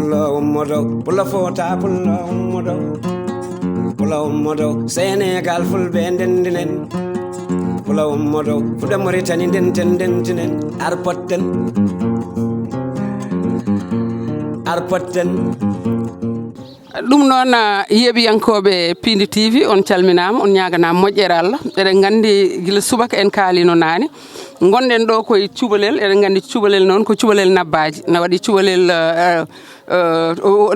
pulla ummodo pulla fota pulla ummodo pulla ummodo Sénégal fulɓe ndendinen pulla ummodo fuɗa Mauritanie ndentinen arpotten ɗum noon yeeɓiyankoɓe Piindi TV on calminama on ñaganama moƴƴere Allah eɗen gandi guila subaka en kaalino nane gonɗen ɗo koye cubalel eɗen gandi cubalel noon ko cubalel nabbaji na waɗi cubalel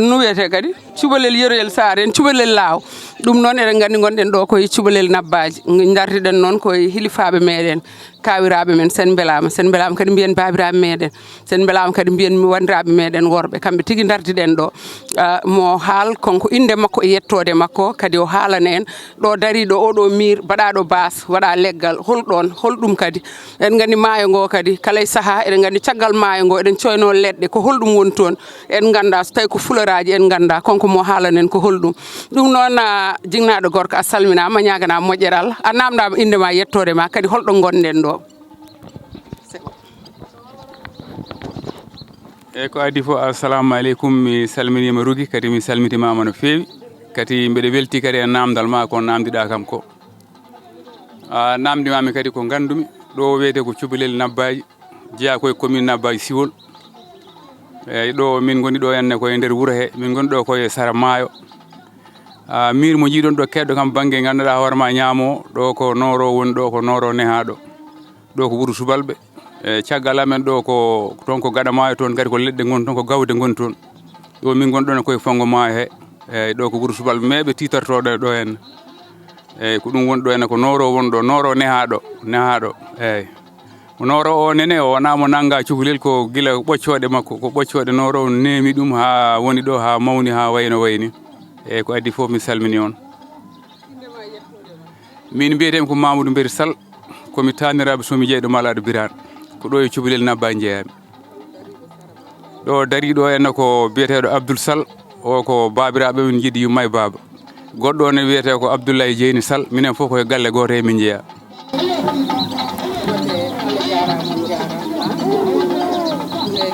no wiyete kadi cubalel yeroyel sar en cubalel laaw ɗum noon eɗen gandi gonɗen ɗo koye cubalel nabbaji dartiɗen noon koye hilifaɓe meɗen kawiraɓe men sen belama kadi mbiyen babiraɓe meɗen sen belama kadi mbiyen wandiraɓe meɗen worɓe kamɓe tigui dartiɗen ɗo mo haal konko inde makko e yettode makko kadi o haalana en ɗo dariɗo oɗo mir mbaɗaɗo bas waɗa leggal holɗon holɗum kadi eɗen gandi maayo ngo kadi kala e saaha eɗen gandi caggal maayo ngo eɗen coyno leɗɗe ko holɗum woni toon en ganda so tawi ko fularaji en ganda konko mo haalanen ko holɗum ɗum noon jignaɗo gorko a salminama ñaganama moƴƴere Allah a namdama indema yettode ma kadi holɗo gonɗen ɗo eyyi ko adi fof assalamu aleykum mi salminima Rougui kadi mi salmitimama no fewi kadi mbeɗa welti kadi e namdal ma ko namdiɗa kam ko namdimami kadi ko gandumi ɗo wiyete ko cubalel nabbaji jeeya koye commune nabbaji Siwol eyyi ɗo min goni ɗo henne koye nder wuuro he min goni ɗo koye Sara Maayo mir mo jiiɗon ɗo keɗɗo kam banggue ganduɗa hoorema ñaamo ɗo ko noro woni ɗo ko noro nehaɗo ɗo ko wuuro Subalɓe e caggal amen ɗo ko toon ko gaɗa maayo toon kadi ko leɗɗe goni toon ko gawde goni toon ɗo min gonɗon koye fango maayo he eyyi ɗo ko wuuro Subalɓe meɓe titortoɗo ɗo henne eyyi ko ɗum woni ɗo henne ko noro woni ɗo noro nehaɗo eyyi noro o nene o wona mo nangga cukalel ko guila ɓoccoɗe makko ko ɓoccoɗe noro nemi ɗum ha woni ɗo ha mawni ha wayno wayni eyyi ko addi foof mi salmini on min mbiyetemi ko Mamadou Mberry Sall komi taniraɓe somi jeyɗo Malaɗo Birane ko ɗo e cubalel nabba jeeyami ɗo dariɗo henne ko biyeteɗo Abdoul Sall o ko babiraɓe min jiiɗi yumma e baba goɗɗo ne wiyete ko Abdoulaye Dieyni Sall minen foof koye galle goto e min jeeya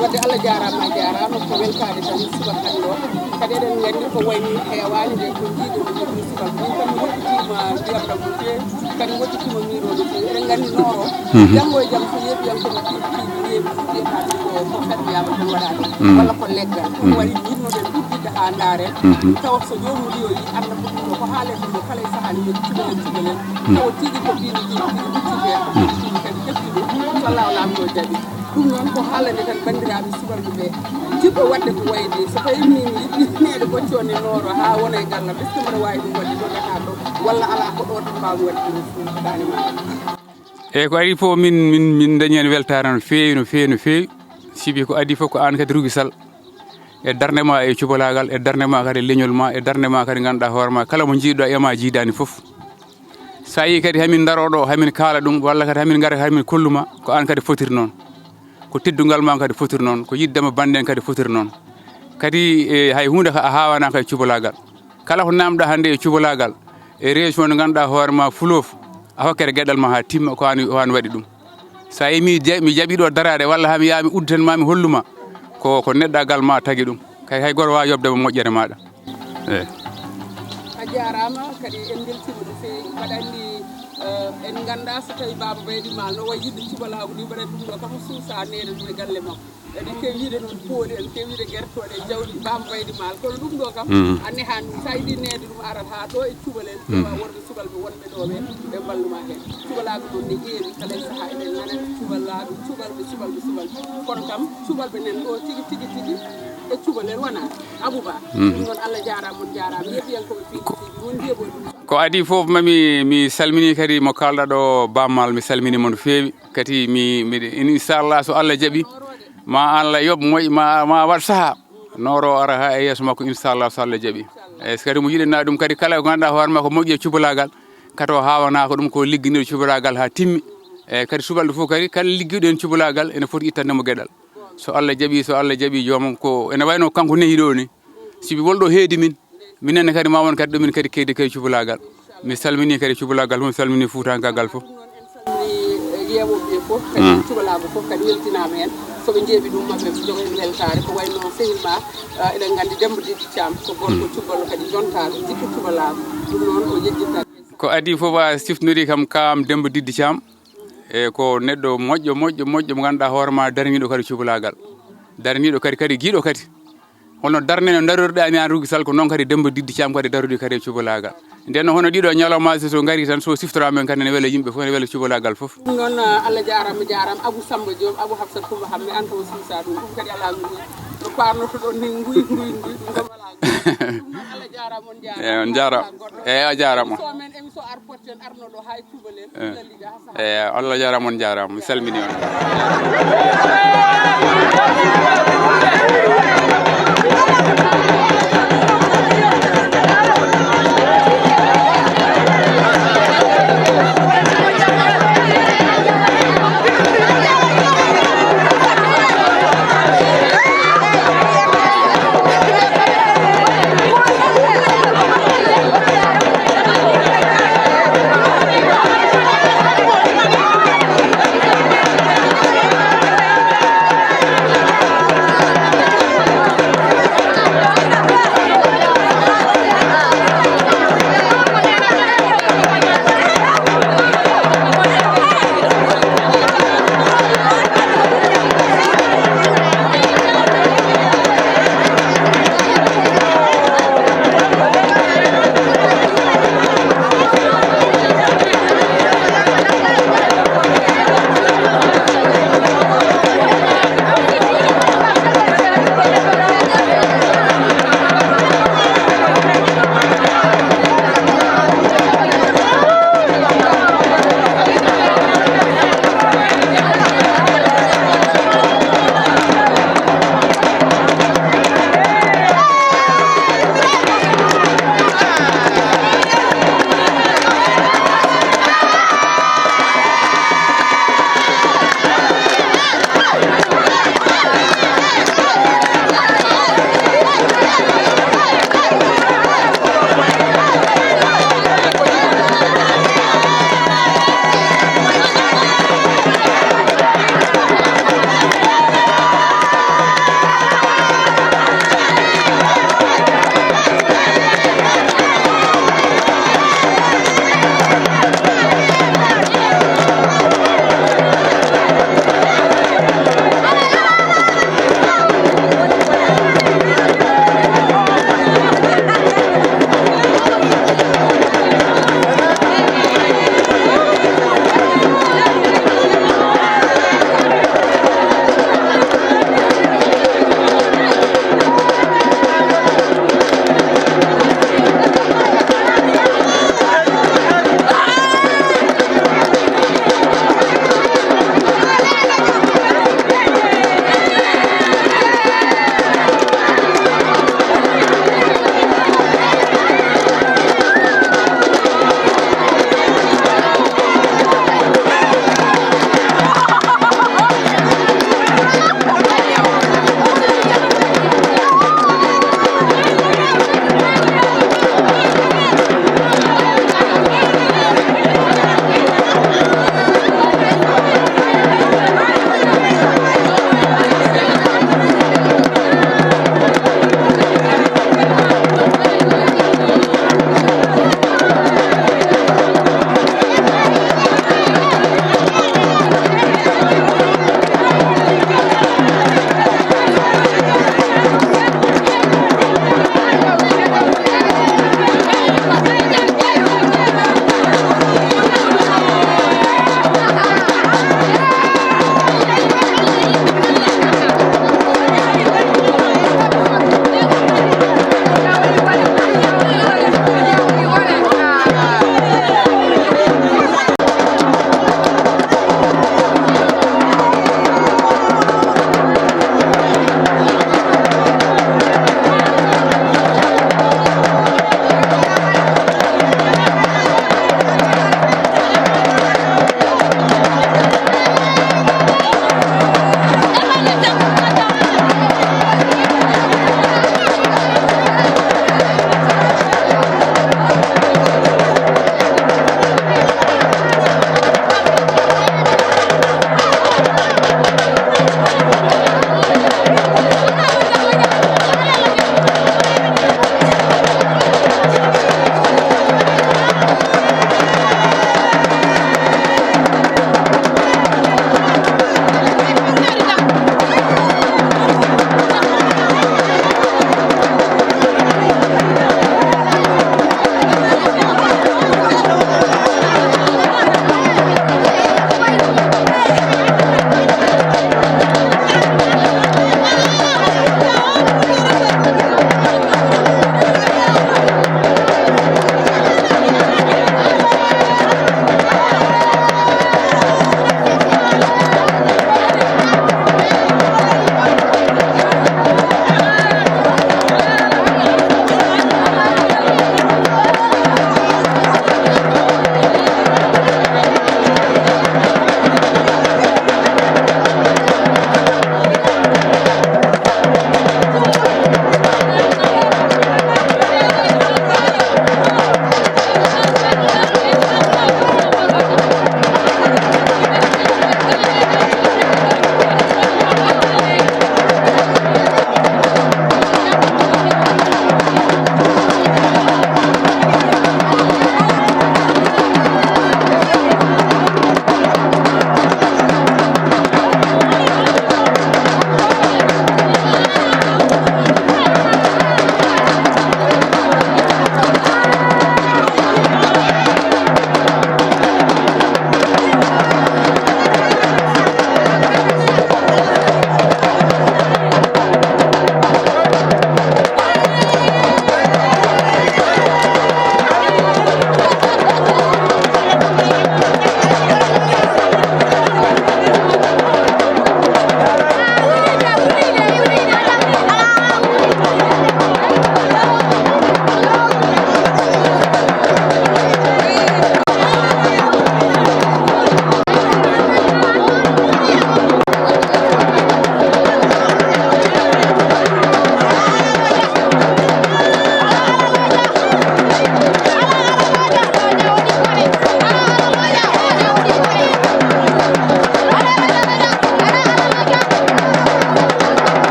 wadde Allah jarama ko weltade tan subaka ɗo kadi eɗen gandi ko wayni hewani nde ko jiiɗo ko jogui subaka ɗum kam wottitima ndiyam ɗam ko fewi kadi wottitima miroɗo fewi eɗen gandi noro janggo e jaam so yeeɓiyankoɓe piiɗi yeɓade ko fetɓeyama tan waɗade walla ko leggal ɗum waɗi yinnoɓe ɗuɗɗidde ha daaren tawa so jomum liyoyi anda ko ɗum ɗo ko haalede ɗo kala e saaha ni cubalel tawa tigui ko piiɗi tigui huccide kadi ƴefti ɗum so Allah lamɗo jaaɓi ɗum noon ko haalande tan bandiraɓe subalɓe ɓe jiɗɗo wadde ko wayde so tawi min yiɗɗineɗe boccone nooro ha wona e gallam est ce que mbaɗa wawi ɗum wadde ɗo gata ɗo walla ala ko ɗo tan mbawmi wadde ɗum dani ma eyyi ko adi fof min dañi hen weltare no fewi sibi ko adi fof ko an kadi Rougui Sall e darde ma e cubalagal e darde ma kadi leñol ma e darde ma kadi ganduɗa hoorema kala mo jiiɗɗo ema jiidani foof sa yi kadi hamin daroɗo hamin kaala ɗum walla kadi hamin gara hamin kolluma ko an kadi fotiri noon ko teddugal ma kadi fotiri noon ko yiddema banden kadi fotiri noon kadi hay hunde a hawana kay cubalagal kala ko namɗa hande e cubalagal e région no ganduɗa hoorema Fulof a hokkere gueɗal ma ha timma ko hani waɗi ɗum sa yi mi jaɓiɗo darade walla hami yami udden mami holluma ko neɗɗagal ma tagui ɗum kay hay goto wawi yobdema moƴƴere maɗa eyyi a jarama kadi en beltima no fewi waɗanni en ganda so tawi baba baydi mal no wayi yidde cubalago ni mbaɗa ɗum ɗo kam suusa nede ɗum e galle makko eɗen kewiide noon pooli en kewiide guertoɗe e jawɗi baba baydi mal kono ɗum ɗo kam anne han ɗum sa yiiɗi nede ɗum arat ha ɗo e cubalel wa worɓe subalɓe wonɓe ɗo ɓe ɓe mballuma hen cubalago noon ne heewi kala e saaha eɗen nana cubalago cubalɓe kono kam cubalɓe nen ɗo tigui e cubalel wona Abouba ɗum noon Allah jarama on jarama yeɓiyankoɓe piiɗi won jeeɓoy ɗum ko adi fof mi salmini kadi mo kalɗa ɗo bammal mi salminimo no fewi kadi inchallah so Allah jaaɓi ma Allah yoɓ moƴ ma waɗ saaha noro ara ha e yeeso makko inchallah so Allah jaaɓi eyyi so kadi mo yiɗina ɗum kadi kala ko ganduɗa hoorema ko moƴƴi e cubalagal kadi o hawana ko ɗum ko ligguinir cubalagal ha timmi eyyi kadi subalɓe fof kadi kala ligguiɗo hen cubalagal ene foti ittandemo gueɗal so Allah jaaɓi jomum ko ene wayno kanko nehi ɗo ni sibi wolɗo heedi min minenne kadi ma won kadi ɗumin kadi keydi kadi cubalagal mi salmini kadi cubalagal fof mi salmini fuutankagal fof ƴeewoɓe fof kadi cubalaago fof kadi weltinama hen soɓe jeeɓi ɗum maɓɓe jogen weltare ko wayno sehilma eɗen gandi Demba Diddi Thiam ko gorko cuballo kadi jontaɗo jikku cubalaago ɗum noon o yejjittat ko adi fof a siftonori kam Demba Diddi Thiam e ko neɗɗo moƴƴo mo ganduɗa hoorema darniɗo kadi cubalagal darniɗo kadi guiɗo kadi hono darne no daroɗa ni an Rougui Sall ko noon kadi Demba Diddi Thiam kadi daruɗi kadi e cubalagal nden noon hono ɗiɗo ñalawmaji so gari tan so siftora men kadi ne weela yimɓe fof ne weela cubalagal fof ɗum noon Allah jarama Abou Samba Diop Abou Hafsat Coumba Hamme an taw suusa ɗum kadi ala no parnoto ɗon ni nguy ɗum kam ala Allah jarama on jarama on jarama a jarama so men émission ar potten arno ɗo hay cubalel Allah jarama on jarama mi salmini on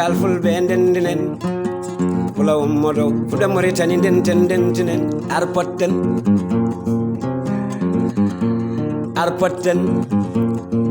Sénégal fulɓe ndendinen Pula ummoɗo fuɗa Mauritanie ndentinen ar potten